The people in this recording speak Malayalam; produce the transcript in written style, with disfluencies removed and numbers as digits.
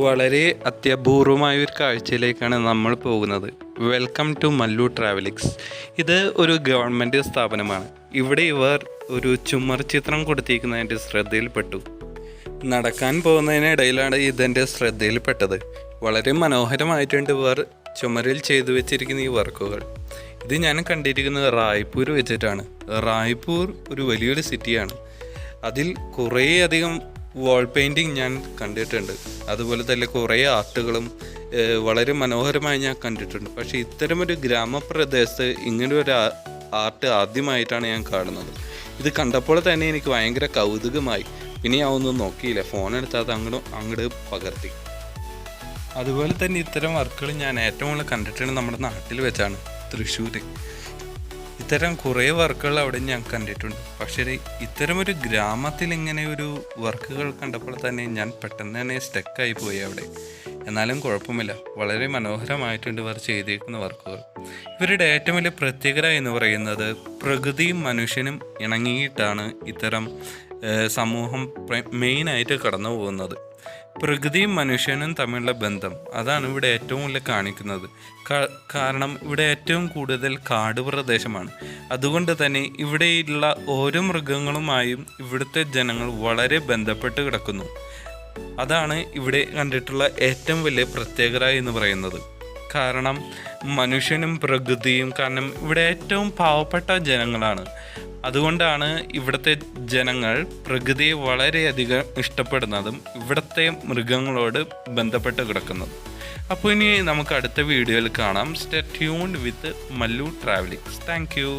വളരെ അത്യപൂർവമായ ഒരു കാഴ്ചയിലേക്കാണ് നമ്മൾ പോകുന്നത്. Welcome to Mallu Travelix. ഇത് ഒരു ഗവൺമെൻറ് സ്ഥാപനമാണ്. ഇവിടെ ഇവർ ഒരു ചുമർ ചിത്രം കൊടുത്തിരിക്കുന്നതിൻ്റെ ശ്രദ്ധയിൽപ്പെട്ടു. നടക്കാൻ പോകുന്നതിനിടയിലാണ് ഇതെൻ്റെ ശ്രദ്ധയിൽപ്പെട്ടത്. വളരെ മനോഹരമായിട്ടുണ്ട് ഇവർ ചുമരിൽ ചെയ്തു വെച്ചിരിക്കുന്ന ഈ വർക്കുകൾ. ഇത് ഞാൻ കണ്ടിരിക്കുന്നത് റായ്പൂർ വെച്ചിട്ടാണ്. റായ്പൂർ ഒരു വലിയൊരു സിറ്റിയാണ്. അതിൽ കുറേയധികം വാൾ പെയിൻറ്റിങ് ഞാൻ കണ്ടിട്ടുണ്ട്. അതുപോലെ തന്നെ കുറേ ആർട്ടുകളും വളരെ മനോഹരമായി ഞാൻ കണ്ടിട്ടുണ്ട്. പക്ഷേ ഇത്തരമൊരു ഗ്രാമപ്രദേശത്ത് ഇങ്ങനൊരു ആർട്ട് ആദ്യമായിട്ടാണ് ഞാൻ കാണുന്നത്. ഇത് കണ്ടപ്പോൾ തന്നെ എനിക്ക് ഭയങ്കര കൗതുകമായി. പിന്നെ ഞാൻ ഒന്നും നോക്കിയില്ല, ഫോണെടുത്ത് അത് അങ്ങോട്ട് പകർത്തി. അതുപോലെ തന്നെ ഇത്തരം വർക്കുകൾ ഞാൻ ഏറ്റവും കൂടുതൽ കണ്ടിട്ടുണ്ട് നമ്മുടെ നാട്ടിൽ വെച്ചാണ്, തൃശ്ശൂർ. ഇത്തരം കുറേ വർക്കുകൾ അവിടെ ഞാൻ കണ്ടിട്ടുണ്ട്. പക്ഷേ ഇത്തരമൊരു ഗ്രാമത്തിൽ ഇങ്ങനെ ഒരു വർക്കുകൾ കണ്ടപ്പോൾ തന്നെ ഞാൻ പെട്ടെന്ന് തന്നെ സ്റ്റക്കായി പോയി അവിടെ. എന്നാലും കുഴപ്പമില്ല, വളരെ മനോഹരമായിട്ടുണ്ട് ഇവർ ചെയ്തിരിക്കുന്ന വർക്കുകൾ. ഇവരുടെ ഏറ്റവും വലിയ പ്രത്യേകത എന്ന് പറയുന്നത് പ്രകൃതിയും മനുഷ്യനും ഇണങ്ങിയിട്ടാണ് ഇത്തരം സമൂഹം മെയിനായിട്ട് കടന്നു പോകുന്നത്. പ്രകൃതിയും മനുഷ്യനും തമ്മിലുള്ള ബന്ധം, അതാണ് ഇവിടെ ഏറ്റവും കൂടുതൽ കാണിക്കുന്നത്. കാരണം ഇവിടെ ഏറ്റവും കൂടുതൽ കാട് പ്രദേശമാണ്. അതുകൊണ്ട് തന്നെ ഇവിടെയുള്ള ഓരോ മൃഗങ്ങളുമായും ഇവിടുത്തെ ജനങ്ങൾ വളരെ ബന്ധപ്പെട്ട് കിടക്കുന്നു. അതാണ് ഇവിടെ കണ്ടിട്ടുള്ള ഏറ്റവും വലിയ പ്രത്യേകത എന്ന് പറയുന്നത്. കാരണം മനുഷ്യനും പ്രകൃതിയും, കാരണം ഇവിടെ ഏറ്റവും പാവപ്പെട്ട ജനങ്ങളാണ്. അതുകൊണ്ടാണ് ഇവിടുത്തെ ജനങ്ങൾ പ്രകൃതിയെ വളരെയധികം ഇഷ്ടപ്പെടുന്നതും ഇവിടുത്തെ മൃഗങ്ങളോട് ബന്ധപ്പെട്ട് കിടക്കുന്നതും. അപ്പോൾ ഇനി നമുക്ക് അടുത്ത വീഡിയോയിൽ കാണാം. Stay tuned with Mallu Travelix. Thank U.